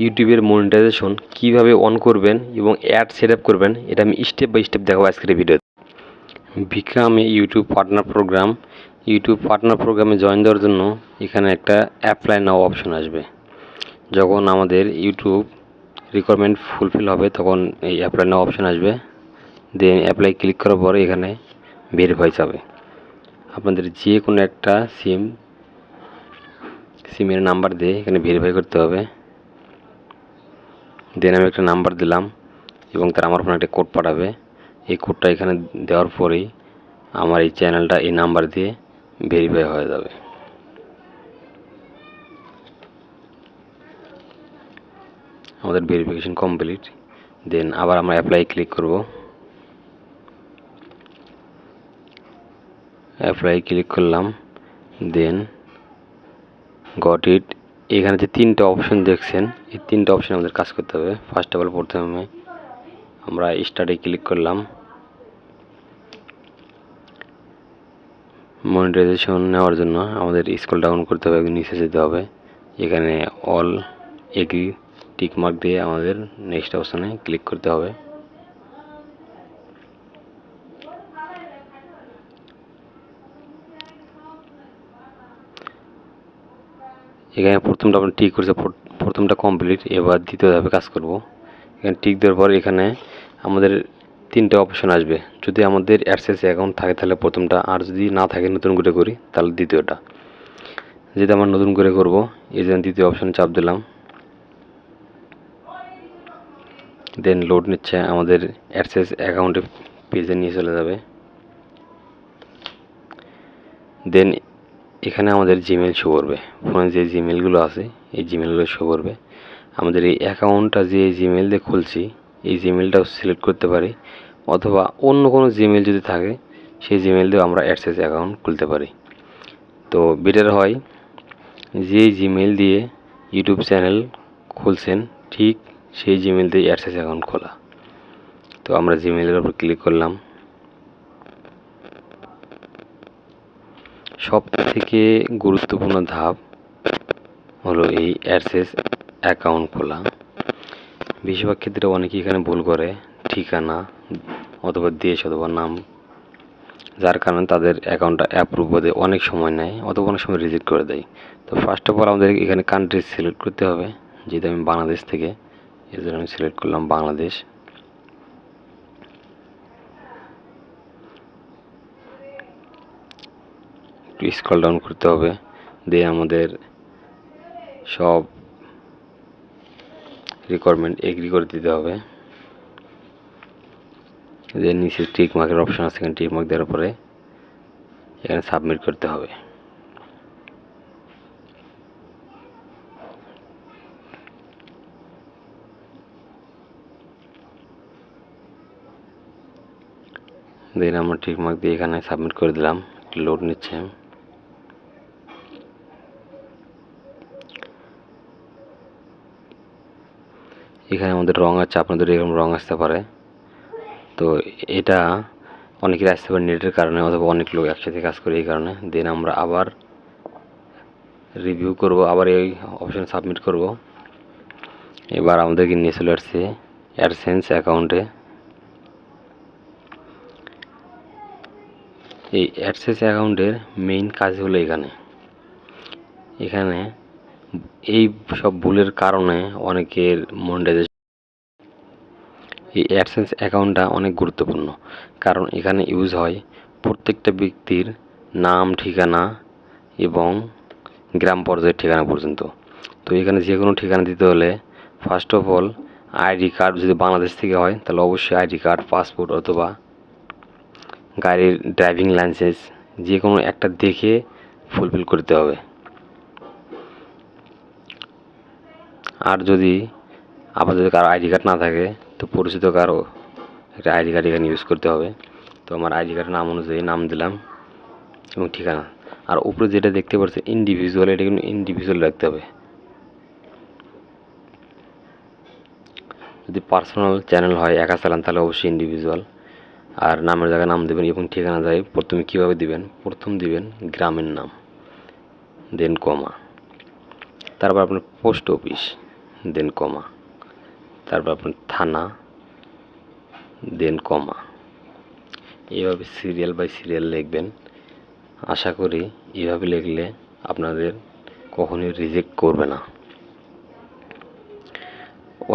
ইউটিউবের মনিটাইজেশন কিভাবে অন করবেন এবং অ্যাড সেট আপ করবেন এটা আমি স্টেপ বাই স্টেপ দেখাবো আজকের ভিডিওতে। Become YouTube partner program. YouTube partner প্রোগ্রামে জয়েন দেওয়ার জন্য এখানে একটা অ্যাপ্লাই নাও অপশন আসবে। যখন আমাদের ইউটিউব রিকোয়ারমেন্ট ফুলফিল হবে তখন এই অ্যাপ্লাই নাও অপশন আসবে। দেন অ্যাপ্লাই ক্লিক করার পরে এখানে ভেরিফাই যাবে। আপনাদের যে কোনো একটা সিমের নাম্বার দিয়ে এখানে ভেরিফাই করতে হবে। দেন আমি একটা নাম্বার দিলাম এবং তারা আমার ফোনে একটা কোড পাঠাবে। এই কোডটা এখানে দেওয়ার পরেই আমার এই চ্যানেলটা এই নাম্বার দিয়ে ভেরিফাই হয়ে যাবে। আমাদের ভেরিফিকেশন কমপ্লিট। দেন আবার আমরা অ্যাপ্লাই ক্লিক করব। অ্যাপ্লাই ক্লিক করলাম। Then got it. এখানে যে তিনটা অপশন দেখছেন এই তিনটা অপশন আমাদের কাজ করতে হবে। ফার্স্ট অফ অল প্রথমে আমরা স্টার্টে ক্লিক করলাম। মনিটাইজেশন নেওয়ার জন্য আমাদের স্ক্রল ডাউন করতে হবে, নিচে যেতে হবে। এখানে অল এগ্রি টিক মার্ক দিয়ে আমাদের নেক্সট অপশনে ক্লিক করতে হবে। এখানে প্রথমটা আমরা টিক করছে, প্রথমটা কমপ্লিট। এবার দ্বিতীয় ধাপে কাজ করব। এখানে টিক দেওয়ার পর এখানে আমাদের তিনটে অপশন আসবে। যদি আমাদের অ্যাডসেন্স অ্যাকাউন্ট থাকে তাহলে প্রথমটা, আর যদি না থাকে নতুন করে করি তাহলে দ্বিতীয়টা। যেটা আমরা নতুন করে করব এই জন্য দ্বিতীয় অপশনে চাপ দিলাম। দেন লোড নিচ্ছে, আমাদের অ্যাডসেন্স অ্যাকাউন্টে পেজে নিয়ে চলে যাবে। দেন এখানে আমাদের জিমেল শো করবে। ফোনে যে জিমেলগুলো আছে এই জিমেলগুলো শো করবে। আমাদের এই অ্যাকাউন্টটা যে জিমেল দিয়ে খুলছি এই জিমেলটাও সিলেক্ট করতে পারি, অথবা অন্য কোনো জিমেল যদি থাকে সেই জিমেল দিয়েও আমরা অ্যাডসেন্স অ্যাকাউন্ট খুলতে পারি। তো বেটার হয় যে জিমেল দিয়ে ইউটিউব চ্যানেল খুলছেন ঠিক সেই জিমেল দিয়ে অ্যাডসেন্স অ্যাকাউন্ট খোলা। তো আমরা জিমেলের উপর ক্লিক করলাম। সব থেকে গুরুত্বপূর্ণ ধাপ হলো এই অ্যাডসেন্স অ্যাকাউন্ট খোলা। বেশিরভাগ ক্ষেত্রে অনেকেই এখানে ভুল করে, ঠিকানা অথবা দেশ অথবা নাম, যার কারণে তাদের অ্যাকাউন্টটা অ্যাপ্রুভ হতে অনেক সময় নেয় অথবা অনেক সময় রিজেক্ট করে দেয়। তো ফার্স্ট অফ অল আমাদের এখানে কান্ট্রি সিলেক্ট করতে হবে। যেহেতু আমি বাংলাদেশ থেকে, এর জন্য আমি সিলেক্ট করলাম বাংলাদেশ। একটু স্ক্রল ডাউন করতে হবে, দিয়ে আমাদের সব রিকোয়ারমেন্ট এগ্রি করে দিতে হবে। যে নিচে টিক মার্কের অপশন আছে, এখানে টিক মার্ক দেওয়ার পরে এখানে সাবমিট করতে হবে। দেন আমরা টিক মার্ক দিয়ে এখানে সাবমিট করে দিলাম। লোড নিচ্ছে। এখানে আমাদের রং আছে, আপনাদের এরকম রং আসতে পারে। তো এটা অনেকের আসতে পারে নেটের কারণে অথবা অনেক লোক একসাথে কাজ করে এই কারণে। দেন আমরা আবার রিভিউ করব, আবার এই অপশন সাবমিট করব। এবার আমাদেরকে নিয়ে চলে আসছে অ্যাডসেন্স অ্যাকাউন্টে। এই অ্যাডসেন্স অ্যাকাউন্টের মেইন কাজ হলো এখানে এই সব ভুলের কারণে অনেকের মনিটাইজেশন। এই অ্যাডসেন্স অ্যাকাউন্টটা অনেক গুরুত্বপূর্ণ, কারণ এখানে ইউজ হয় প্রত্যেকটা ব্যক্তির নাম, ঠিকানা এবং গ্রাম পর্যায়ের ঠিকানা পর্যন্ত। তো এখানে যে কোনো ঠিকানা দিতে হলে first of all ID card, যদি বাংলাদেশ থেকে হয় তাহলে অবশ্যই আইডি কার্ড, পাসপোর্ট অথবা গাড়ির ড্রাইভিং লাইসেন্স যে কোনো একটা দেখে ফুলফিল করতে হবে। আর যদি আপাতত কারো আইডি কার্ড না থাকে তো পরিচিত কারো একটা আইডি কার্ড এখানে ইউজ করতে হবে। তো আমার আইডি কার্ডের নাম অনুযায়ী নাম দিলাম এবং ঠিকানা। আর উপরে যেটা দেখতে পাচ্ছি ইন্ডিভিজুয়াল, এটা কিন্তু ইন্ডিভিজুয়াল রাখতে হবে। যদি পার্সোনাল চ্যানেল হয় একা চালান তাহলে অবশ্যই ইন্ডিভিজুয়াল। আর নামের জায়গায় নাম দেবেন এবং ঠিকানা যায় প্রথমে কীভাবে দিবেন, প্রথম দিবেন গ্রামের নাম, দেন কমা, তারপর আপনার পোস্ট অফিস, দেন কমা, তারপর আপনার থানা, দেন কমা। এইভাবে সিরিয়াল বাই সিরিয়াল লিখবেন। আশা করি এইভাবে লিখলে আপনাদের কখনোই রিজেক্ট করবে না।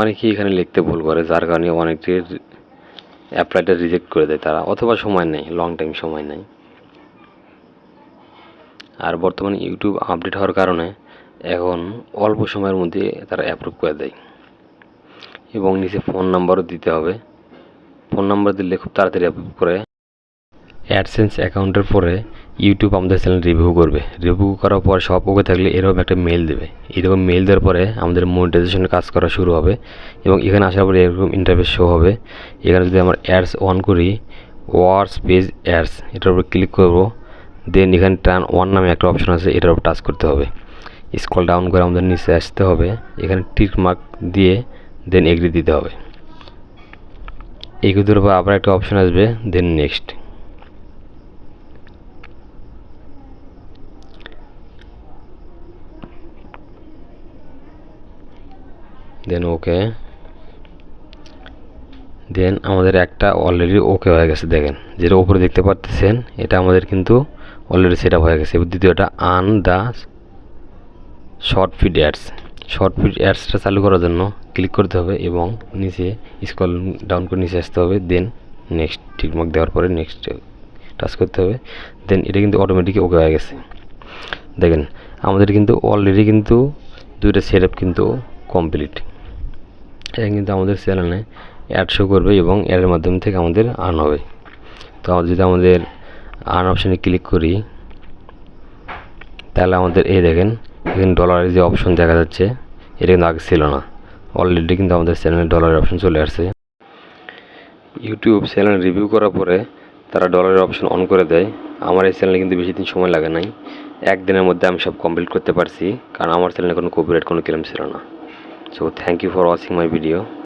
অনেকেই এখানে লিখতে ভুল করে, যার কারণে অনেকের অ্যাপ্লাইটা রিজেক্ট করে দেয় তারা, অথবা সময় নেই, লং টাইম সময় নেই। আর বর্তমানে ইউটিউব আপডেট হওয়ার কারণে এখন অল্প সময়ের মধ্যে তারা অ্যাপ্রুভ করে দেয়। এবং নিচে ফোন নাম্বারও দিতে হবে। ফোন নাম্বার দিলে খুব তাড়াতাড়ি অ্যাপ্রুভ করে। অ্যাডসেন্স অ্যাকাউন্টের পরে ইউটিউব আমাদের চ্যানেল রিভিউ করবে। রিভিউ করার পর সব ওকে থাকলে এরকম একটা মেল দেবে। এরকম মেল দেওয়ার পরে আমাদের মনিটাইজেশনের কাজ করা শুরু হবে এবং এখানে আসার পরে এরকম ইন্টারফেস শো হবে। এখানে যদি আমরা অ্যাডস অন করি, ওয়ার্স পেজ অ্যাডস, এটার উপর ক্লিক করব। দেন এখানে টার্ন ওয়ান নামে একটা অপশন আছে, এটার উপর টাচ করতে হবে। স্ক্রল ডাউন করে আমাদের নিচে আসতে হবে, এখানে টিক মার্ক দিয়ে দেন এগ্রি দিতে হবে। এগ্রি দেওয়ার পর আবার একটা অপশন আসবে, দেন নেক্সট। দেন ওকে। দেন আমাদের একটা অলরেডি ওকে হয়ে গেছে, দেখেন যেটা উপরে দেখতে পাচ্ছেন, এটা আমাদের কিন্তু অলরেডি সেট আপ হয়ে গেছে। দ্বিতীয়টা on the short feed ads. Short feed অ্যাডসটা চালু করার জন্য ক্লিক করতে হবে এবং নিচে স্ক্রল ডাউন করে নিচে আসতে হবে। দেন নেক্সট টিকমার্ক দেওয়ার পরে নেক্সট টাচ করতে হবে। দেন এটা কিন্তু অটোমেটিক ওকে হয়ে গেছে। দেখেন আমাদের কিন্তু অলরেডি কিন্তু দুইটা সেট আপ কিন্তু কমপ্লিট। এটা কিন্তু আমাদের চ্যানেলে অ্যাড শো করবে এবং অ্যাডের মাধ্যম থেকে আমাদের আর্ন হবে। তো যদি আমাদের আর্ন অপশানে ক্লিক করি, তাহলে আমাদের এই দেখেন এখানে ডলারের যে অপশন দেখা যাচ্ছে, এটা কিন্তু আগে ছিল না। অলরেডি কিন্তু আমাদের চ্যানেলে ডলারের অপশন চলে আসছে। ইউটিউব চ্যানেল রিভিউ করার পরে তারা ডলারের অপশন অন করে দেয়। আমার এই চ্যানেলে কিন্তু বেশি দিন সময় লাগে নাই, একদিনের মধ্যে আমি সব কমপ্লিট করতে পারছি, কারণ আমার চ্যানেলে কোনো কপিরাইট কোনো ক্লেম ছিল না। So thank you for watching my video.